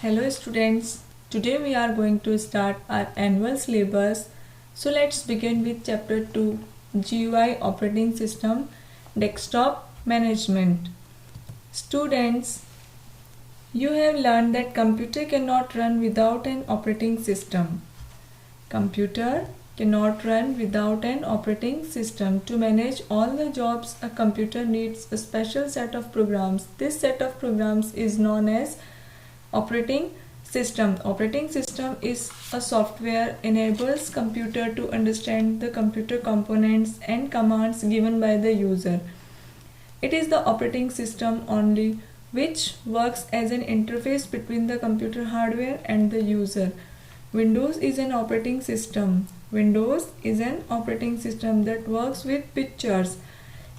Hello students, today we are going to start our annual syllabus. So let's begin with chapter 2, GUI operating system, desktop management. Students, you have learned that computer cannot run without an operating system. Computer cannot run without an operating system. To manage all the jobs, a computer needs a special set of programs. This set of programs is known as operating system. Operating system is a software enables computer to understand the computer components and commands given by the user. It is the operating system only which works as an interface between the computer hardware and the user. Windows is an operating system. Windows is an operating system that works with pictures.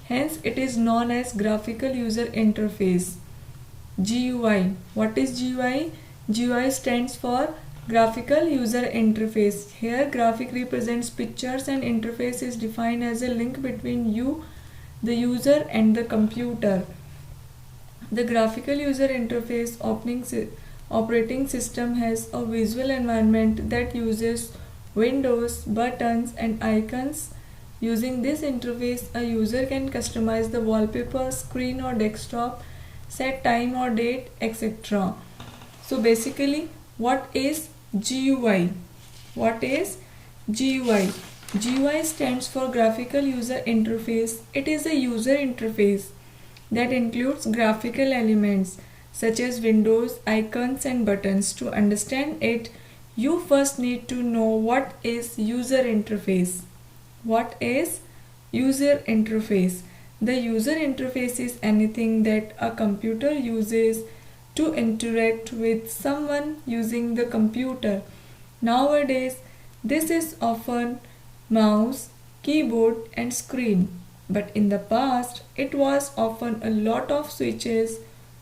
Hence, it is known as graphical user interface. GUI. What is GUI? GUI stands for graphical user interface. Here, graphic represents pictures and interface is defined as a link between you, the user, and the computer. The graphical user interface operating system has a visual environment that uses windows, buttons, and icons. Using this interface, a user can customize the wallpaper, screen, or desktop, set time or date, etc. So basically, what is GUI? What is GUI? GUI stands for graphical user interface. It is a user interface that includes graphical elements such as windows, icons, and buttons. To understand it, you first need to know what is user interface. What is user interface? The user interface is anything that a computer uses to interact with someone using the computer. Nowadays, this is often mouse, keyboard, and screen. But in the past, it was often a lot of switches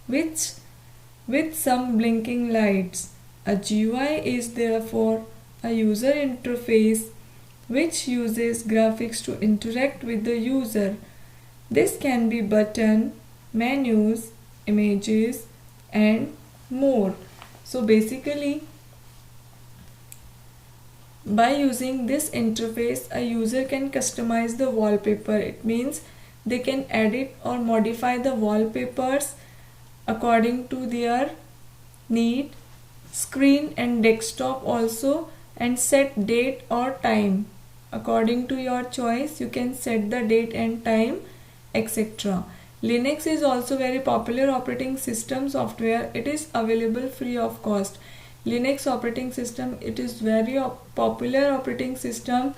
with some blinking lights. A GUI is therefore a user interface which uses graphics to interact with the user. This can be button, menus, images, and more. So basically, by using this interface, a user can customize the wallpaper. It means they can edit or modify the wallpapers according to their need, screen and desktop also, and set date or time. According to your choice, you can set the date and time, etc. Linux is also very popular operating system software. It is available free of cost. Linux operating system, it is very popular operating system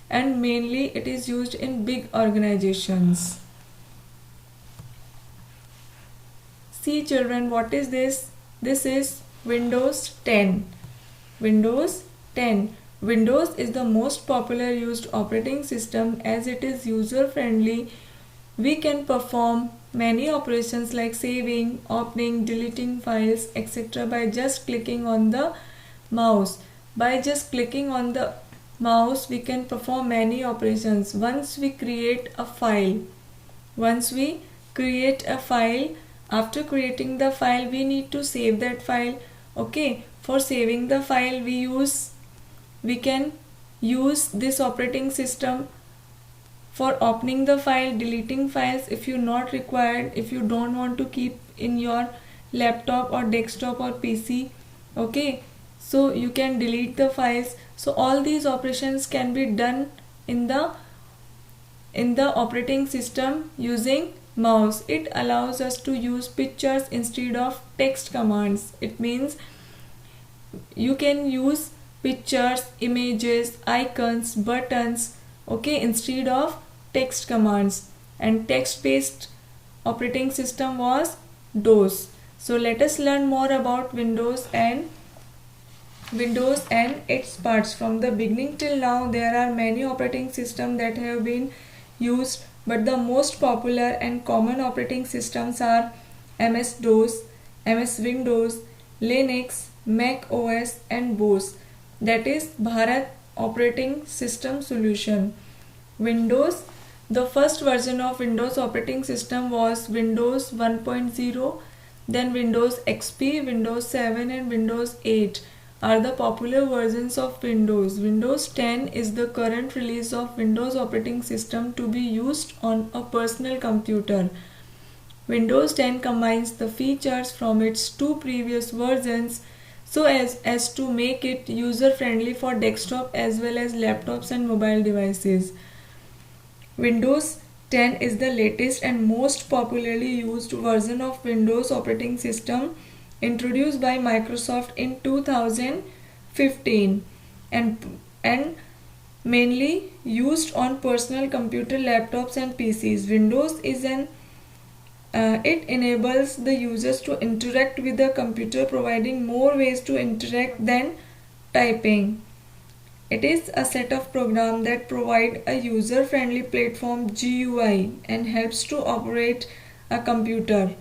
and mainly it is used in big organizations. See children, what is this? This is Windows 10. Windows 10. Windows is the most popular used operating system as it is user friendly. We can perform many operations like saving, opening, deleting files, etc. by just clicking on the mouse. By just clicking on the mouse, we can perform many operations. Once we create a file, after creating the file, we need to save that file. Okay, for saving the file, we can use this operating system. For opening the file, deleting files if you not required, if you don't want to keep in your laptop or desktop or PC, okay, so you can delete the files. So all these operations can be done in the operating system using mouse. It allows us to use pictures instead of text commands. It means you can use pictures, images, icons, buttons, okay, instead of text commands. And text based operating system was DOS. So let us learn more about Windows and its parts. From the beginning till now, there are many operating systems that have been used, but the most popular and common operating systems are MS-DOS, MS Windows, Linux, Mac OS, and BOS, that is Bharat Operating System Solution. Windows. The first version of Windows operating system was Windows 1.0. Then Windows XP, Windows 7 and Windows 8 are the popular versions of Windows. Windows 10 is the current release of Windows operating system to be used on a personal computer. Windows 10 combines the features from its two previous versions so as to make it user-friendly for desktop as well as laptops and mobile devices. Windows 10 is the latest and most popularly used version of Windows operating system introduced by Microsoft in 2015 and mainly used on personal computer, laptops and PCs. Windows is it enables the users to interact with the computer, providing more ways to interact than typing. It is a set of programs that provide a user-friendly platform GUI and helps to operate a computer.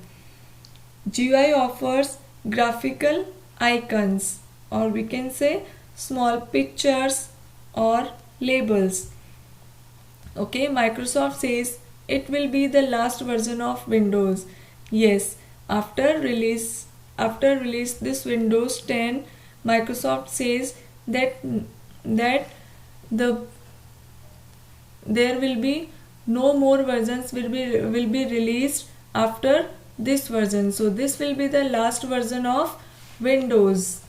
GUI offers graphical icons, or we can say small pictures or labels. Okay, Microsoft says it will be the last version of Windows. Yes, after release this Windows 10, Microsoft says that there will be no more versions will be released after this version. So this will be the last version of Windows.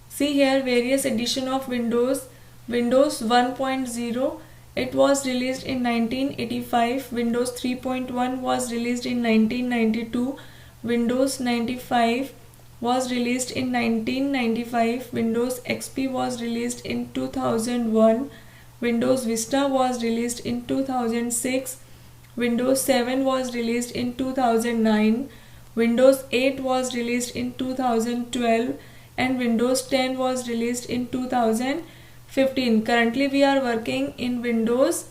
See here various edition of Windows. Windows 1.0, it was released in 1985. Windows 3.1 was released in 1992. Windows 95 was released in 1995. Windows XP was released in 2001. Windows Vista was released in 2006. Windows 7 was released in 2009. Windows 8 was released in 2012 and Windows 10 was released in 2015. Currently we are working in Windows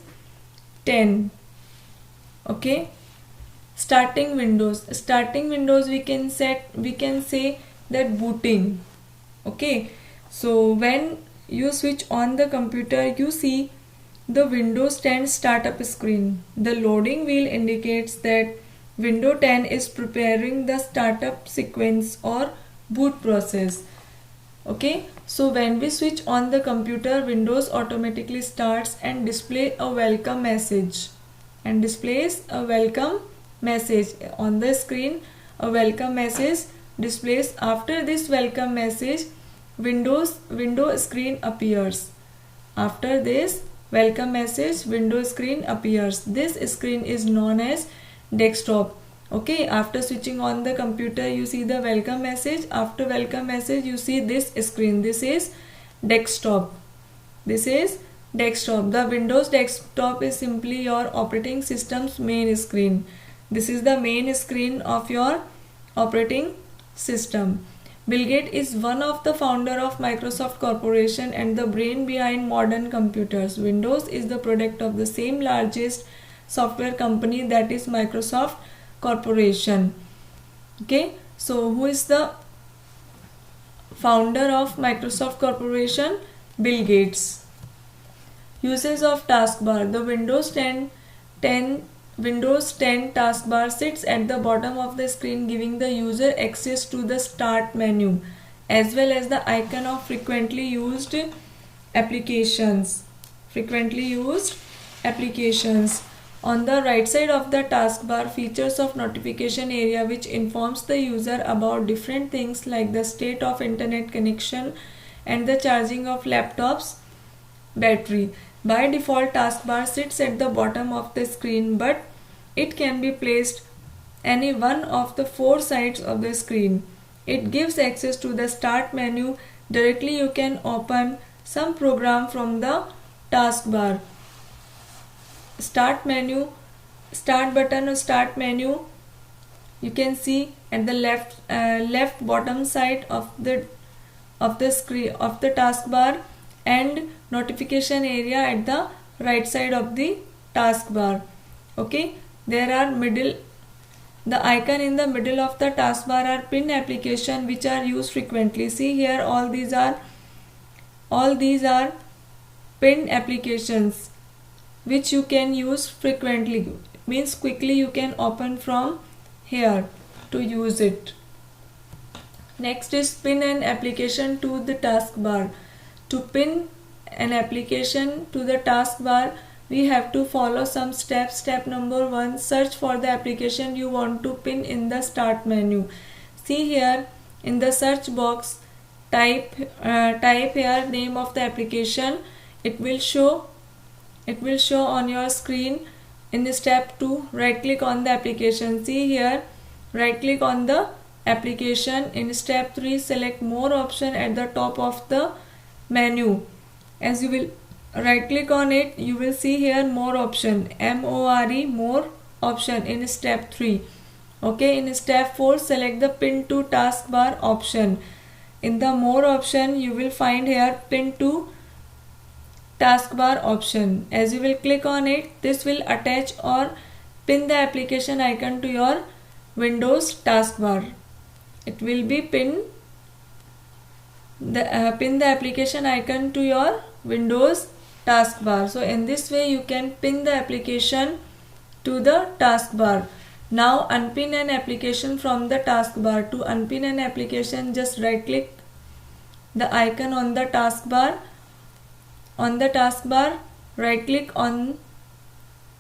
10. Okay. Starting Windows we can say that booting. Okay, so when you switch on the computer, you see the Windows 10 startup screen. The loading wheel indicates that Windows 10 is preparing the startup sequence or boot process. Okay, so when we switch on the computer, Windows automatically starts and display a welcome message and displays a welcome message on the screen. A welcome message displays. After this welcome message, window screen appears. After this welcome message, window screen appears. This screen is known as desktop. Okay, after switching on the computer, you see the welcome message. After welcome message, you see this screen. This is desktop. This is desktop. The Windows desktop is simply your operating system's main screen. This is the main screen of your operating system. Bill Gates is one of the founder of Microsoft Corporation and the brain behind modern computers. Windows is the product of the same largest software company, that is Microsoft Corporation. Okay, so who is the founder of Microsoft Corporation? Bill Gates. Uses of taskbar. The Windows 10 taskbar sits at the bottom of the screen, giving the user access to the start menu as well as the icon of frequently used applications. On the right side of the taskbar, features of notification area which informs the user about different things like the state of internet connection and the charging of laptop's battery. By default, taskbar sits at the bottom of the screen, but it can be placed any one of the four sides of the screen. It gives access to the start menu. Directly you can open some program from the taskbar. Start menu, start button or start menu, you can see at the left bottom side of the screen of the taskbar, and notification area at the right side of the taskbar. Okay, there are the icon in the middle of the taskbar are pin application which are used frequently. See here, all these are pin applications which you can use frequently, means quickly you can open from here to use it. Next is pin an application to the taskbar. To pin an application to the taskbar, we have to follow some steps. Step number 1, search for the application you want to pin in the start menu. See here in the search box, type here name of the application. It will show on your screen. In step 2, right click on the application. See here, right click on the application. In step 3, select more option at the top of the menu. As you will right click on it, you will see here more option, more option in step 3. Okay, in step 4, select the pin to taskbar option. In the more option, you will find here pin to taskbar option. As you will click on it, this will attach or pin the application icon to your Windows taskbar. It will be pin the application icon to your Windows taskbar. So in this way you can pin the application to the taskbar. Now unpin an application from the taskbar. To unpin an application, just right click the icon on the taskbar. On the taskbar, right click on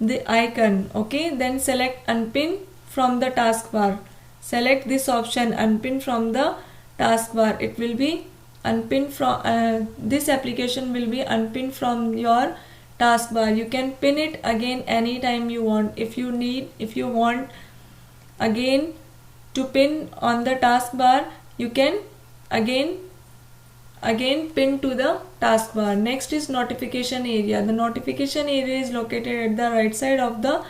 the icon. Okay, then select unpin from the taskbar. Select this option, unpin from the taskbar. It will be unpin from this application will be unpinned from your taskbar. You can pin it again anytime you want. If you want again to pin on the taskbar, you can again pin to the taskbar. Next is notification area. The notification area is located at the right side of the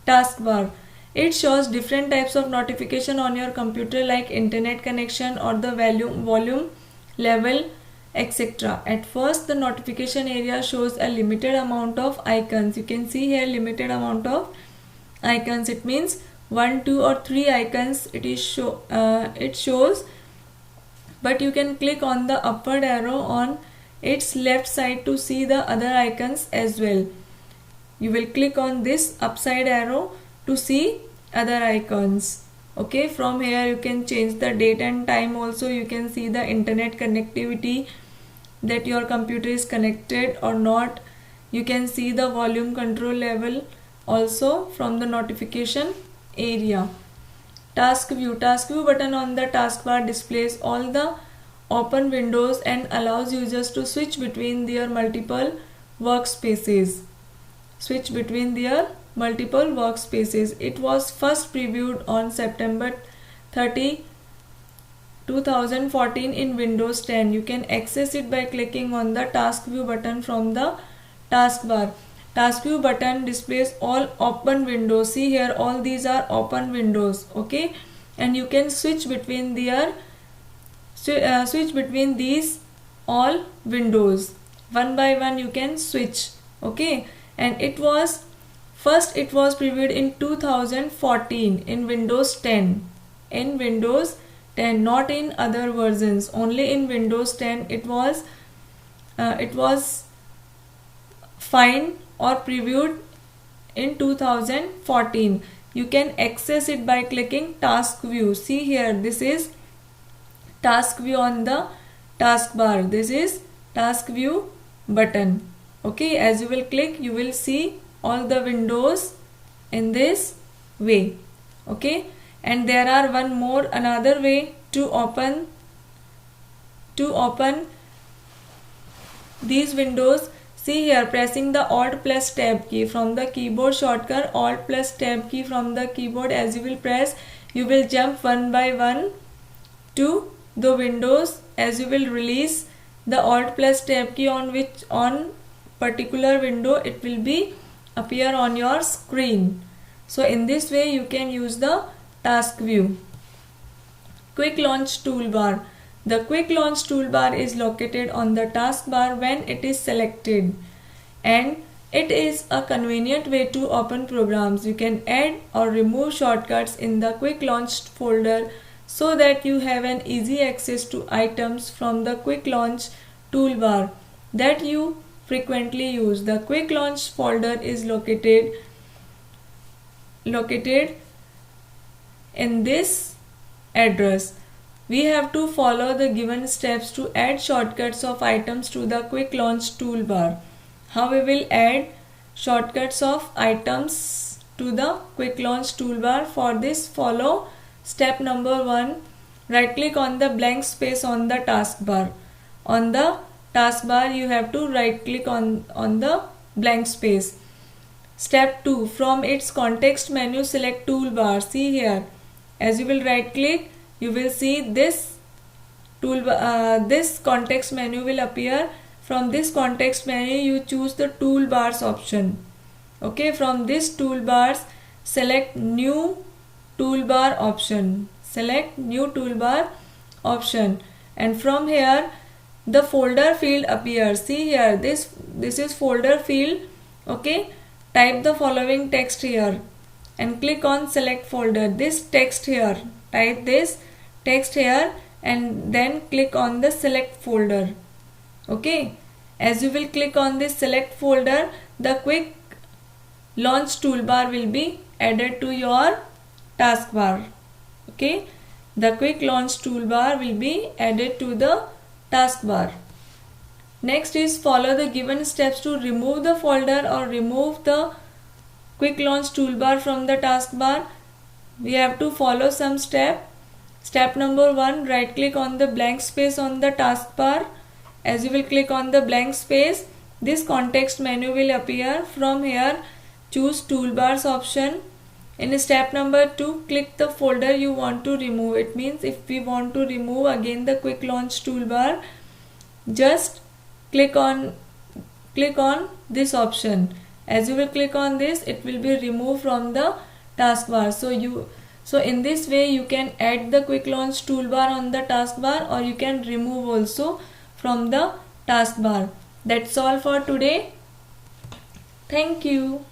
taskbar. It shows different types of notification on your computer, like internet connection or the volume level, etc. At first, the notification area shows a limited amount of icons. You can see here limited amount of icons. It means 1, 2 or 3 icons it shows, but you can click on the upward arrow on its left side to see the other icons as well. You will click on this upside arrow to see other icons. Okay, from here you can change the date and time. Also you can see the internet connectivity, that your computer is connected or not. You can see the volume control level also from the notification area. Task view button on the taskbar displays all the open windows and allows users to switch between their multiple workspaces. It was first previewed on September 30, 2014 in Windows 10. You can access it by clicking on the task view button from the taskbar. Task view button displays all open windows. See here, all these are open windows. Okay, and you can switch between these all windows. One by one you can switch. Okay, and it was previewed in 2014 in Windows 10. In Windows 10, not in other versions. Only in Windows 10 it was fine or previewed in 2014. You can access it by clicking task view. See here, this is task view on the taskbar. This is task view button. Okay, as you will click, you will see all the windows in this way. Okay, and there are another way to open these windows. See here, pressing the Alt plus Tab key from the keyboard shortcut, Alt plus Tab key from the keyboard. As you will press, you will jump one by one to the windows. As you will release the Alt plus Tab key on particular window, it will be appear on your screen. So in this way you can use the task view. Quick launch toolbar. The quick launch toolbar is located on the taskbar when it is selected, and it is a convenient way to open programs. You can add or remove shortcuts in the quick launch folder so that you have an easy access to items from the quick launch toolbar that you frequently use. The quick launch folder is located in this address. We have to follow the given steps to add shortcuts of items to the quick launch toolbar. How we will add shortcuts of items to the quick launch toolbar? For this, follow step number 1. Right click on the blank space on the taskbar. On the taskbar you have to right click on the blank space. Step 2. From its context menu select toolbar. See here, as you will right click, you will see this toolbar, this context menu will appear. From this context menu you choose the toolbars option. Okay, from this toolbars select new toolbar option. Select new toolbar option, and from here the folder field appears. See here, this is folder field. Okay, type the following text here and click on select folder. This text here, type this text here and then click on the select folder. Okay, as you will click on this select folder, the quick launch toolbar will be added to your taskbar. Okay, the quick launch toolbar will be added to the taskbar. Next is follow the given steps to remove the folder or remove the quick launch toolbar from the taskbar. We have to follow some step. Step number 1, right click on the blank space on the taskbar. As you will click on the blank space, this context menu will appear. From here choose toolbars option. In step number 2, click the folder you want to remove. It means if we want to remove again the quick launch toolbar, just click on this option. As you will click on this, it will be removed from the taskbar. So in this way you can add the quick launch toolbar on the taskbar, or you can remove also from the taskbar. That's all for today. Thank you.